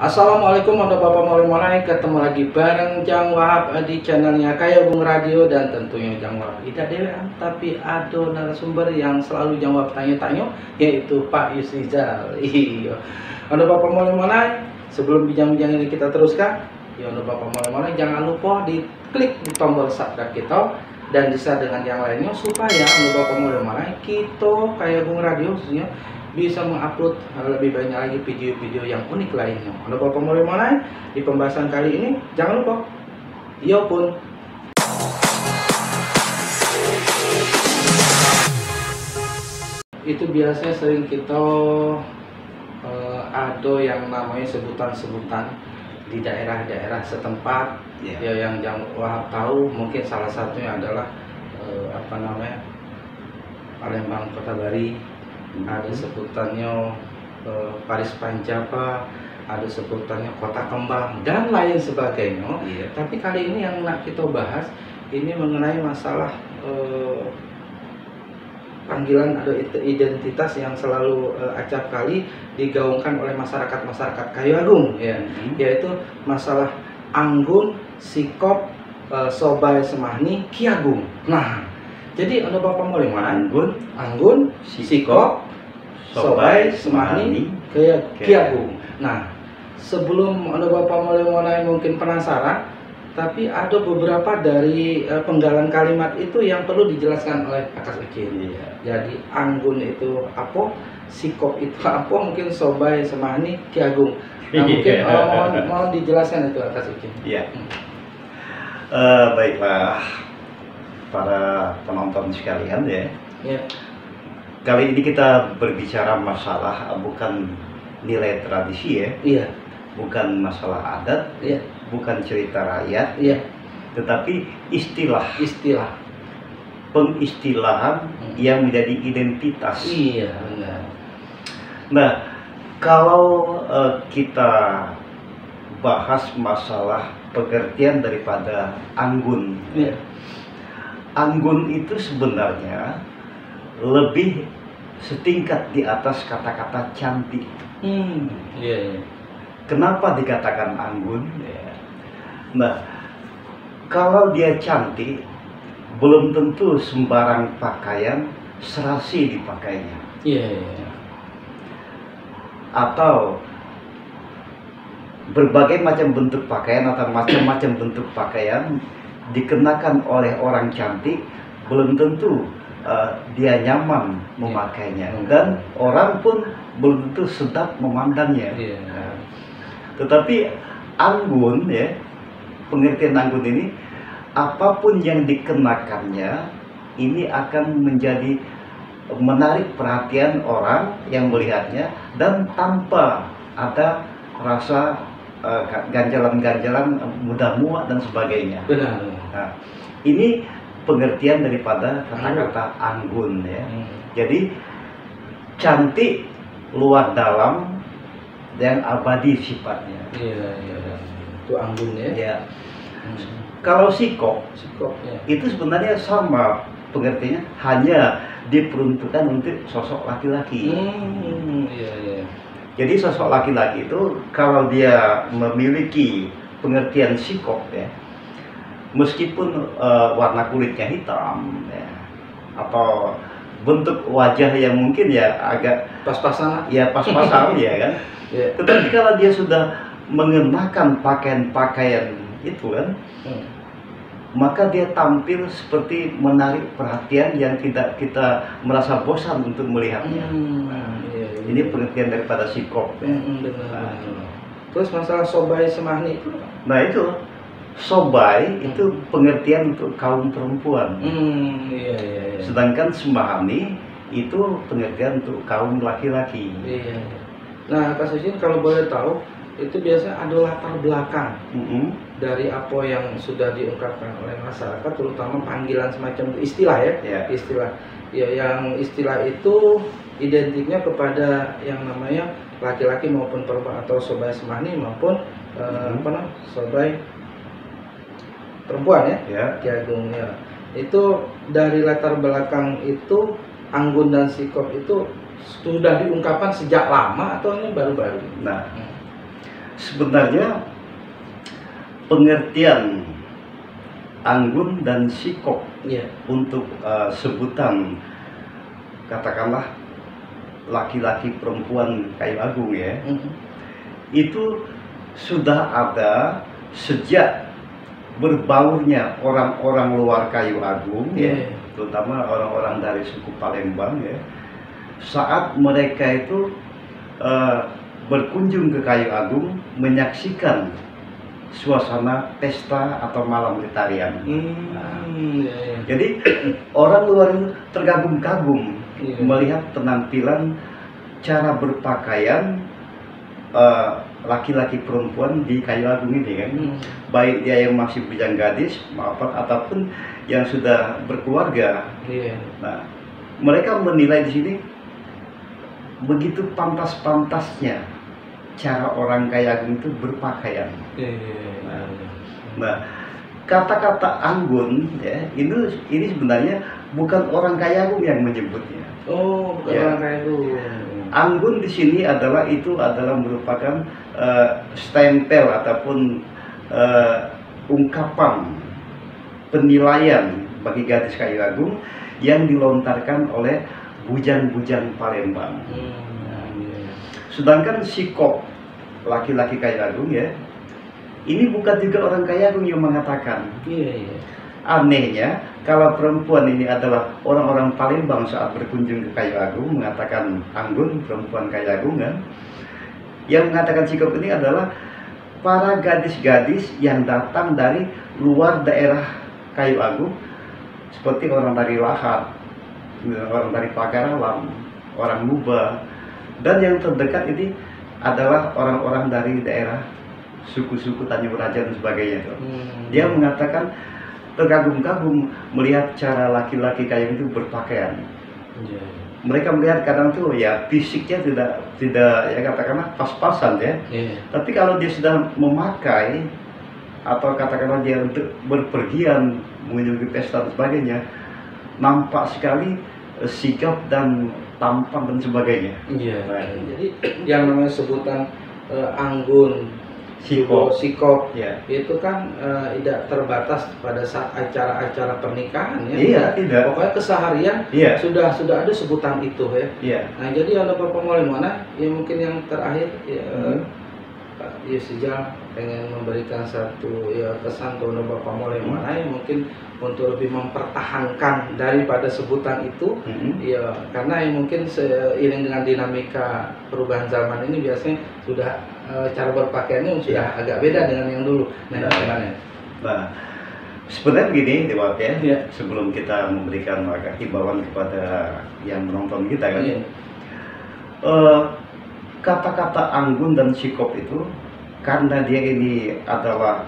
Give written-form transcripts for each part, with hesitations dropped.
Assalamualaikum Bapak Mulai ketemu lagi bareng Jang Wahab di channelnya Kaya Bung Radio, dan tentunya Jang Wahab tidak dewean, tapi ada narasumber yang selalu Jang Wahab tanya-tanya, yaitu Pak Yusrizal. Iya. Bapak Mulai, sebelum bincang-bincang ini kita teruskan, ya Bapak Mulai jangan lupa diklik di tombol subscribe kita dan bisa dengan yang lainnya supaya Bapak Mulai kita Kaya Bung Radio khususnya bisa mengupload lebih banyak lagi video-video yang unik lainnya. Anda Bapak mulai di pembahasan kali ini, jangan lupa iya pun itu biasanya sering kita ada yang namanya sebutan-sebutan di daerah-daerah setempat, ya yang Wahab tahu mungkin salah satunya adalah Palembang Kota Bari. Ada sebutannya Paris Panjapa, ada sebutannya Kota Kembang dan lain sebagainya. Tapi kali ini yang nak kita bahas ini mengenai masalah panggilan atau identitas yang selalu acap kali digaungkan oleh masyarakat Kayu-Agung, ya, yaitu masalah Anggun, Sikop, Sobai Semahni, Ki-Agung. Nah, jadi Anda Bapak mulai Anggun, Sikop, Sobai Semahni, Ki-Agung. Nah, sebelum Anda Bapak mulai mungkin penasaran, tapi ada beberapa dari penggalan kalimat itu yang perlu dijelaskan oleh Akas Ucin. Jadi Anggun itu apa, Sikop itu apa, mungkin Sobai Semahni, Ki-Agung. Nah, mungkin mohon dijelaskan itu Akas Ucin. Baiklah para penonton sekalian, ya. Kali ini kita berbicara masalah bukan nilai tradisi, bukan masalah adat, bukan cerita rakyat, tetapi istilah pengistilahan yang menjadi identitas. Nah, kalau kita bahas masalah pengertian daripada Anggun, Anggun itu sebenarnya lebih setingkat di atas kata-kata cantik. Kenapa dikatakan Anggun? Nah, kalau dia cantik, belum tentu sembarang pakaian serasi dipakainya. Atau berbagai macam bentuk pakaian atau macam-macam bentuk pakaian dikenakan oleh orang cantik, belum tentu dia nyaman memakainya, dan orang pun belum tentu sedap memandangnya. Tetapi Anggun, pengertian Anggun ini, apapun yang dikenakannya ini akan menjadi menarik perhatian orang yang melihatnya, dan tanpa ada rasa ganjalan-ganjalan mudah muak dan sebagainya. Nah, ini pengertian daripada kata-kata Anggun, Jadi cantik, luar dalam, dan abadi sifatnya. Itu Anggun, Kalau Sikop, itu sebenarnya sama pengertiannya, hanya diperuntukkan untuk sosok laki-laki. Jadi sosok laki-laki itu kalau dia memiliki pengertian Sikop, meskipun warna kulitnya hitam, atau bentuk wajah yang mungkin agak pas-pasan, pas-pasan, kan. Tetapi kalau dia sudah mengenakan pakaian-pakaian itu, maka dia tampil seperti menarik perhatian yang tidak kita merasa bosan untuk melihatnya. Ini pengertian daripada Sikop. Terus masalah Sobai Semahni itu? Nah, itu Sobai itu pengertian untuk kaum perempuan. Sedangkan Semahni itu pengertian untuk kaum laki-laki. Nah, Kak Susin, kalau boleh tahu, itu biasanya ada latar belakang dari apa yang sudah diungkapkan oleh masyarakat, terutama panggilan semacam istilah, yang istilah itu identiknya kepada yang namanya laki-laki maupun perempuan, atau Sobai Semahni maupun Sobai perempuan, Ki-Agung, Itu dari latar belakang itu Anggun dan Sikop itu sudah diungkapkan sejak lama atau ini baru-baru? Nah, sebenarnya pengertian anggun dan sikop untuk sebutan katakanlah laki-laki perempuan kayu agung ya, itu sudah ada sejak berbaurnya orang-orang luar kayu agung ya, terutama orang-orang dari suku Palembang ya, saat mereka itu berkunjung ke kayu agung menyaksikan suasana pesta atau malam tarian. Jadi orang luar itu terkagum-kagum melihat penampilan cara berpakaian laki-laki perempuan di kayu agung ini kan, baik dia yang masih bujang gadis ataupun yang sudah berkeluarga. Nah, mereka menilai di sini begitu pantas-pantasnya cara orang kayu agung itu berpakaian. Nah, kata-kata anggun ya, ini sebenarnya bukan orang kayu agung yang menyebutnya. Oh, bukan orang kayu agung. Anggun di sini adalah merupakan stempel ataupun ungkapan penilaian bagi gadis kayu agung yang dilontarkan oleh bujang-bujang Palembang. Sedangkan sikop laki-laki kayu agung ya, ini bukan juga orang kayu agung yang mengatakan. Anehnya, kalau perempuan ini adalah orang-orang Palembang saat berkunjung ke kayu agung mengatakan anggun, perempuan kayu agung kan, yang mengatakan sikop ini adalah para gadis-gadis yang datang dari luar daerah kayu agung, seperti orang dari Lahat, orang dari Pagarawan, orang Muba, dan yang terdekat ini adalah orang-orang dari daerah suku-suku Tanjung Raja dan sebagainya. Dia mengatakan terkagum-kagum melihat cara laki-laki kayu itu berpakaian. Mereka melihat kadang tuh ya fisiknya tidak ya katakanlah pas-pasan ya. Tapi kalau dia sudah memakai atau katakanlah dia untuk berpergian mengunjungi pesta dan sebagainya, nampak sekali sikap dan tampan dan sebagainya. Jadi yang namanya sebutan anggun, sikop itu kan tidak terbatas pada saat acara-acara pernikahan ya. Tidak. Pokoknya keseharian sudah ada sebutan itu ya. Nah, jadi ada Bapak Mole mana ya, mungkin yang terakhir Pak Yusijal pengen memberikan satu pesan kepada Bapak Mole mana yang mungkin untuk lebih mempertahankan daripada sebutan itu karena yang mungkin seiring dengan dinamika perubahan zaman ini biasanya sudah cara berpakaiannya sudah agak beda dengan yang dulu. Nah, sebenarnya begini Dewa ya, sebelum kita memberikan himbauan kepada yang menonton kita kan, kata-kata anggun dan sikop itu karena dia ini adalah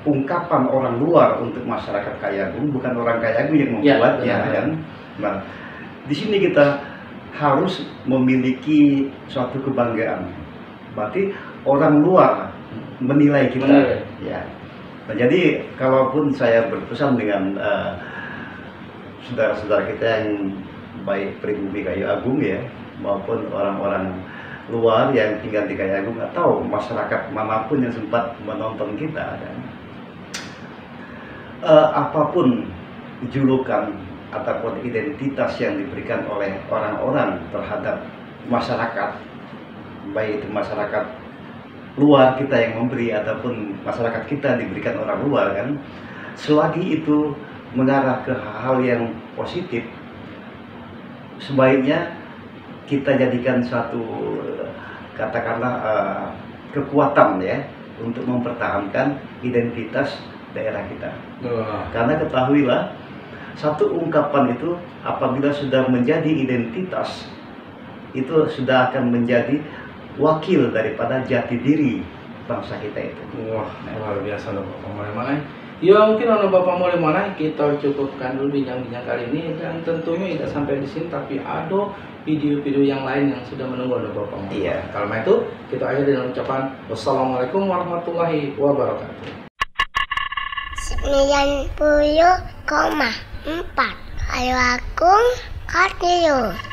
ungkapan orang luar untuk masyarakat kayu agung, bukan orang kayu agung yang membuatnya kan. Nah, di sini kita harus memiliki suatu kebanggaan. Berarti orang luar menilai kita. Nah, jadi kalaupun saya berpesan dengan saudara-saudara kita yang baik pribumi kayu agung ya, maupun orang-orang luar yang tinggal di kayu agung atau masyarakat manapun yang sempat menonton kita kan, apapun julukan ataupun identitas yang diberikan oleh orang-orang terhadap masyarakat, baik itu masyarakat luar kita yang memberi ataupun masyarakat kita diberikan orang luar kan, selagi itu mengarah ke hal yang positif, sebaiknya kita jadikan suatu katakanlah kekuatan ya untuk mempertahankan identitas daerah kita. Karena ketahuilah, satu ungkapan itu apabila sudah menjadi identitas, itu sudah akan menjadi wakil daripada jati diri bangsa kita itu. Wah, luar biasa loh Bapak Mole Manai. Ya mungkin ono Bapak Mole Manai kita cukupkan dulu bincang-bincang kali ini, dan tentunya tidak sampai di sini, tapi ada video-video yang lain yang sudah menunggu oleh Bapak Mole. Kalau itu kita akhiri dengan ucapan wassalamualaikum warahmatullahi wabarakatuh. 90,4 Kayu Agung Radio.